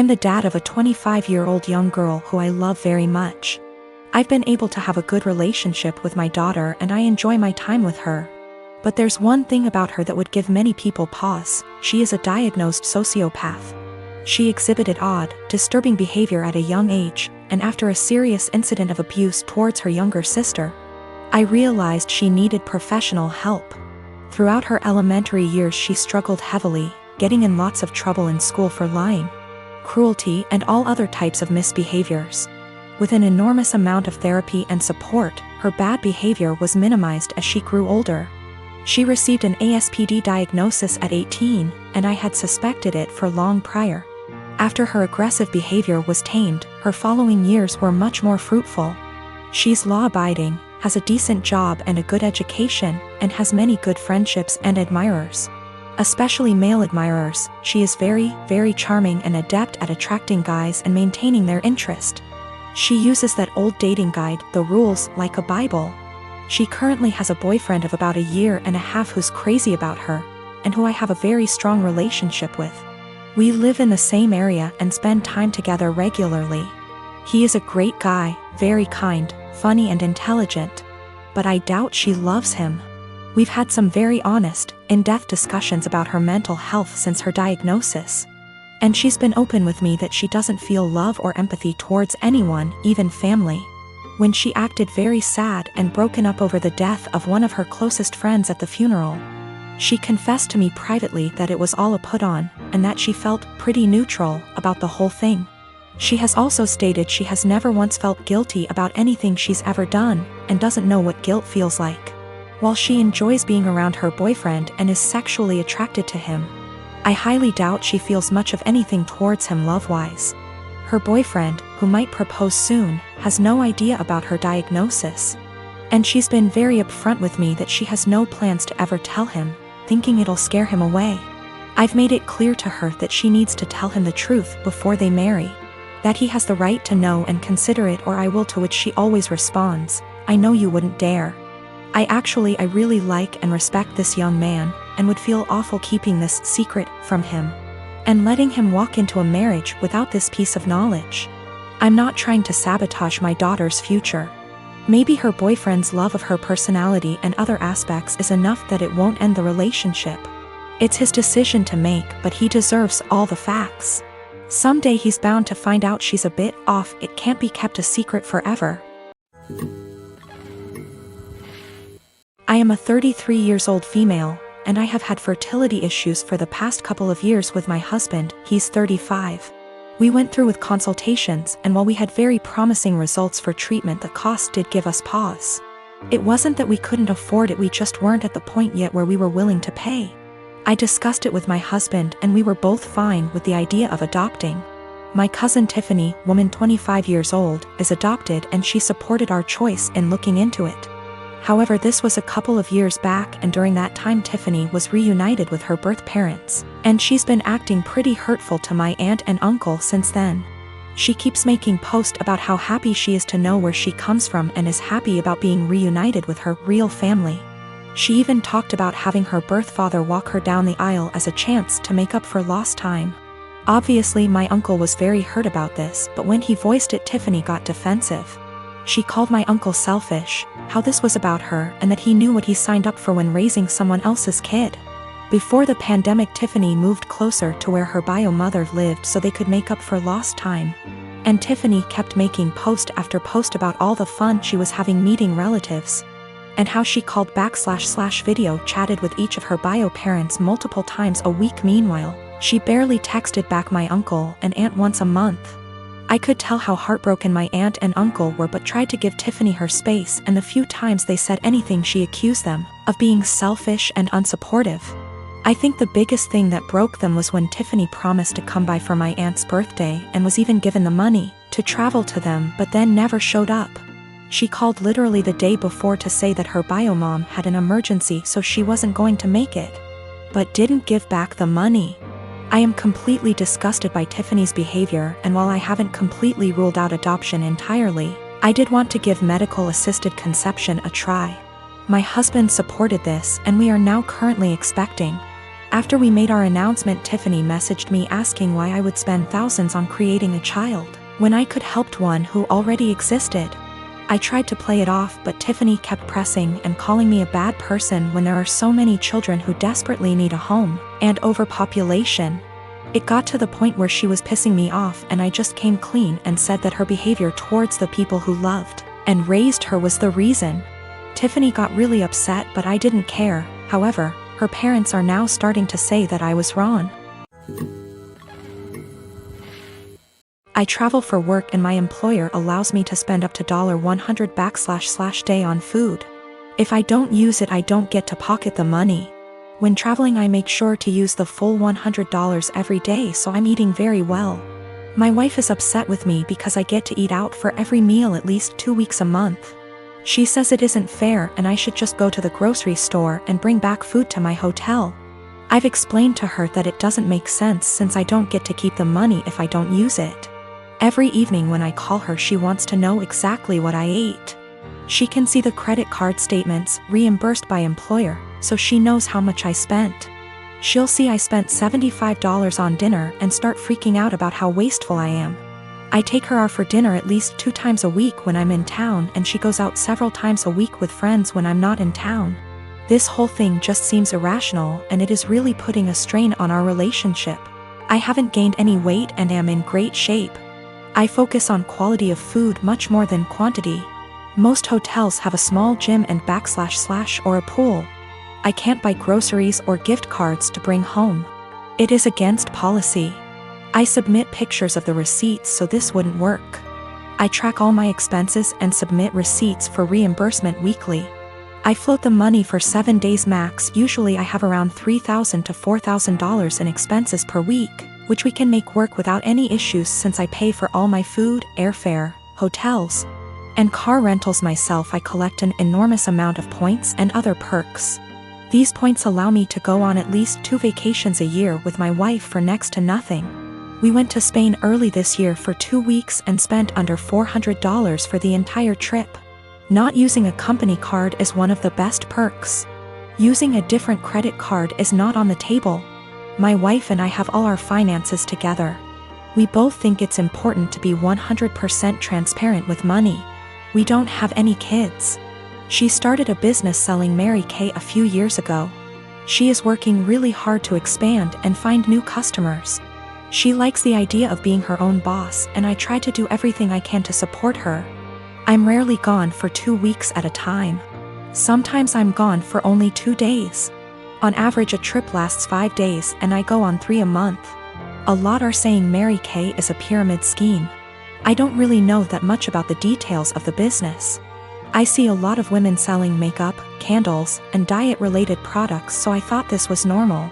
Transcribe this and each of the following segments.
I'm the dad of a 25-year-old young girl who I love very much. I've been able to have a good relationship with my daughter and I enjoy my time with her. But there's one thing about her that would give many people pause: she is a diagnosed sociopath. She exhibited odd, disturbing behavior at a young age, and after a serious incident of abuse towards her younger sister, I realized she needed professional help. Throughout her elementary years she struggled heavily, getting in lots of trouble in school for lying, cruelty, and all other types of misbehaviors. With an enormous amount of therapy and support, her bad behavior was minimized as she grew older. She received an ASPD diagnosis at 18, and I had suspected it for long prior. After her aggressive behavior was tamed, her following years were much more fruitful. She's law-abiding, has a decent job and a good education, and has many good friendships and admirers. Especially male admirers. She is very, very charming and adept at attracting guys and maintaining their interest. She uses that old dating guide, The Rules, like a Bible. She currently has a boyfriend of about a year and a half who's crazy about her, and who I have a very strong relationship with. We live in the same area and spend time together regularly. He is a great guy, very kind, funny and intelligent. But I doubt she loves him. We've had some very honest, in-depth discussions about her mental health since her diagnosis. And she's been open with me that she doesn't feel love or empathy towards anyone, even family. When she acted very sad and broken up over the death of one of her closest friends at the funeral, she confessed to me privately that it was all a put-on, and that she felt pretty neutral about the whole thing. She has also stated she has never once felt guilty about anything she's ever done, and doesn't know what guilt feels like. While she enjoys being around her boyfriend and is sexually attracted to him, I highly doubt she feels much of anything towards him love-wise. Her boyfriend, who might propose soon, has no idea about her diagnosis. And she's been very upfront with me that she has no plans to ever tell him, thinking it'll scare him away. I've made it clear to her that she needs to tell him the truth before they marry. That he has the right to know and consider it, or I will, to which she always responds, "I know you wouldn't dare." I really like and respect this young man, and would feel awful keeping this secret from him, and letting him walk into a marriage without this piece of knowledge. I'm not trying to sabotage my daughter's future. Maybe her boyfriend's love of her personality and other aspects is enough that it won't end the relationship. It's his decision to make, but he deserves all the facts. Someday he's bound to find out she's a bit off. It can't be kept a secret forever. I am a 33-year-old female, and I have had fertility issues for the past couple of years with my husband. He's 35. We went through with consultations, and while we had very promising results for treatment, the cost did give us pause. It wasn't that we couldn't afford it, we just weren't at the point yet where we were willing to pay. I discussed it with my husband and we were both fine with the idea of adopting. My cousin Tiffany, woman 25 years old, is adopted and she supported our choice in looking into it. However, this was a couple of years back, and during that time Tiffany was reunited with her birth parents, and she's been acting pretty hurtful to my aunt and uncle since then. She keeps making posts about how happy she is to know where she comes from and is happy about being reunited with her real family. She even talked about having her birth father walk her down the aisle as a chance to make up for lost time. Obviously my uncle was very hurt about this, but when he voiced it, Tiffany got defensive. She called my uncle selfish, how this was about her, and that he knew what he signed up for when raising someone else's kid. Before the pandemic, Tiffany moved closer to where her bio mother lived so they could make up for lost time. And Tiffany kept making post after post about all the fun she was having meeting relatives, and how she called / video chatted with each of her bio parents multiple times a week. Meanwhile, she barely texted back my uncle and aunt once a month. I could tell how heartbroken my aunt and uncle were, but tried to give Tiffany her space, and the few times they said anything she accused them of being selfish and unsupportive. I think the biggest thing that broke them was when Tiffany promised to come by for my aunt's birthday and was even given the money to travel to them, but then never showed up. She called literally the day before to say that her bio mom had an emergency so she wasn't going to make it, but didn't give back the money. I am completely disgusted by Tiffany's behavior, and while I haven't completely ruled out adoption entirely, I did want to give medical-assisted conception a try. My husband supported this, and we are now currently expecting. After we made our announcement, Tiffany messaged me asking why I would spend thousands on creating a child, when I could help one who already existed. I tried to play it off, but Tiffany kept pressing and calling me a bad person when there are so many children who desperately need a home, and overpopulation. It got to the point where she was pissing me off, and I just came clean and said that her behavior towards the people who loved and raised her was the reason. Tiffany got really upset, but I didn't care. However, her parents are now starting to say that I was wrong. I travel for work and my employer allows me to spend up to $100 / day on food. If I don't use it, I don't get to pocket the money. When traveling, I make sure to use the full $100 every day, so I'm eating very well. My wife is upset with me because I get to eat out for every meal at least 2 weeks a month. She says it isn't fair and I should just go to the grocery store and bring back food to my hotel. I've explained to her that it doesn't make sense since I don't get to keep the money if I don't use it. Every evening when I call her, she wants to know exactly what I ate. She can see the credit card statements reimbursed by employer, so she knows how much I spent. She'll see I spent $75 on dinner and start freaking out about how wasteful I am. I take her out for dinner at least 2 times a week when I'm in town, and she goes out several times a week with friends when I'm not in town. This whole thing just seems irrational, and it is really putting a strain on our relationship. I haven't gained any weight and am in great shape. I focus on quality of food much more than quantity. Most hotels have a small gym and / or a pool. I can't buy groceries or gift cards to bring home. It is against policy. I submit pictures of the receipts, so this wouldn't work. I track all my expenses and submit receipts for reimbursement weekly. I float the money for 7 days max. Usually I have around $3,000 to $4,000 in expenses per week, which we can make work without any issues since I pay for all my food, airfare, hotels, and car rentals myself. I collect an enormous amount of points and other perks. These points allow me to go on at least 2 vacations a year with my wife for next to nothing. We went to Spain early this year for 2 weeks and spent under $400 for the entire trip. Not using a company card is one of the best perks. Using a different credit card is not on the table. My wife and I have all our finances together. We both think it's important to be 100% transparent with money. We don't have any kids. She started a business selling Mary Kay a few years ago. She is working really hard to expand and find new customers. She likes the idea of being her own boss, and I try to do everything I can to support her. I'm rarely gone for 2 weeks at a time. Sometimes I'm gone for only 2 days. On average, a trip lasts 5 days and I go on 3 a month. A lot are saying Mary Kay is a pyramid scheme. I don't really know that much about the details of the business. I see a lot of women selling makeup, candles, and diet-related products, so I thought this was normal.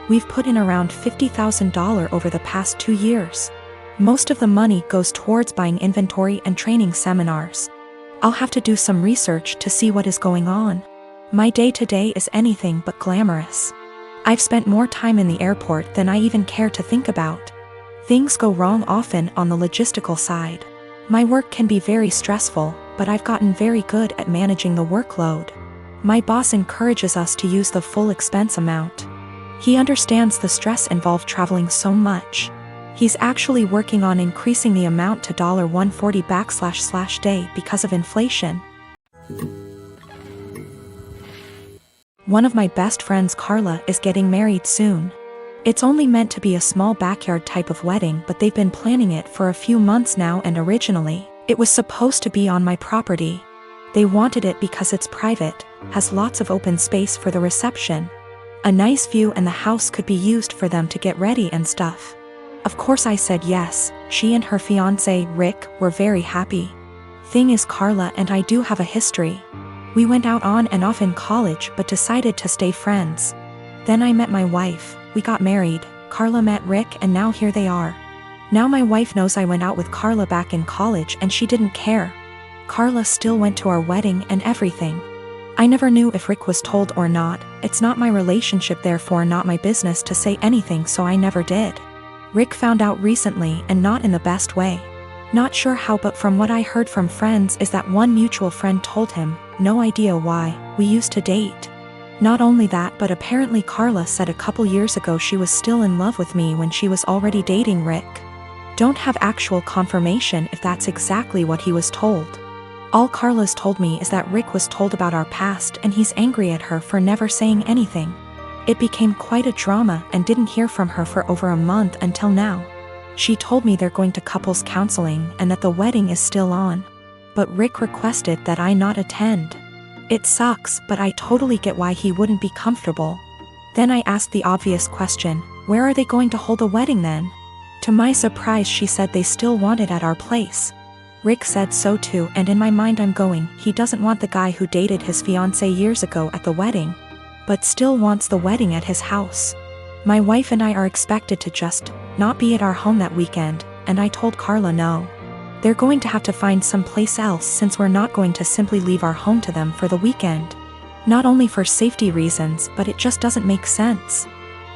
We've put in around $50,000 over the past 2 years. Most of the money goes towards buying inventory and training seminars. I'll have to do some research to see what is going on. My day-to-day is anything but glamorous. I've spent more time in the airport than I even care to think about. Things go wrong often on the logistical side. My work can be very stressful, but I've gotten very good at managing the workload. My boss encourages us to use the full expense amount. He understands the stress involved traveling so much. He's actually working on increasing the amount to $140 / day because of inflation. One of my best friends, Carla, is getting married soon. It's only meant to be a small backyard type of wedding, but they've been planning it for a few months now, and originally, it was supposed to be on my property. They wanted it because it's private, has lots of open space for the reception, a nice view, and the house could be used for them to get ready and stuff. Of course I said yes. She and her fiancé, Rick, were very happy. Thing is, Carla and I do have a history. We went out on and off in college but decided to stay friends. Then I met my wife, we got married, Carla met Rick, and now here they are. Now my wife knows I went out with Carla back in college and she didn't care. Carla still went to our wedding and everything. I never knew if Rick was told or not. It's not my relationship, therefore not my business to say anything, so I never did. Rick found out recently, and not in the best way. Not sure how, but from what I heard from friends is that one mutual friend told him, no idea why, we used to date. Not only that, but apparently Carla said a couple years ago she was still in love with me when she was already dating Rick. Don't have actual confirmation if that's exactly what he was told. All Carla's told me is that Rick was told about our past and he's angry at her for never saying anything. It became quite a drama and didn't hear from her for over a month until now. She told me they're going to couples counseling and that the wedding is still on. But Rick requested that I not attend. It sucks, but I totally get why he wouldn't be comfortable. Then I asked the obvious question, where are they going to hold a wedding then? To my surprise, she said they still want it at our place. Rick said so too, and in my mind I'm going, he doesn't want the guy who dated his fiancée years ago at the wedding, but still wants the wedding at his house. My wife and I are expected to just not be at our home that weekend, and I told Carla no. They're going to have to find someplace else since we're not going to simply leave our home to them for the weekend. Not only for safety reasons, but it just doesn't make sense.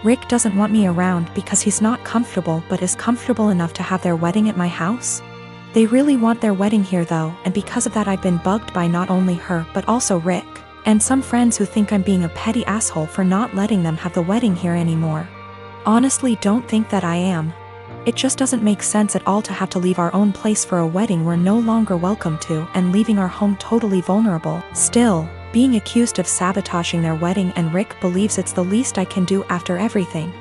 Rick doesn't want me around because he's not comfortable but is comfortable enough to have their wedding at my house. They really want their wedding here though, and because of that I've been bugged by not only her but also Rick, and some friends who think I'm being a petty asshole for not letting them have the wedding here anymore. Honestly, don't think that I am. It just doesn't make sense at all to have to leave our own place for a wedding we're no longer welcome to and leaving our home totally vulnerable. Still, being accused of sabotaging their wedding, and Rick believes it's the least I can do after everything.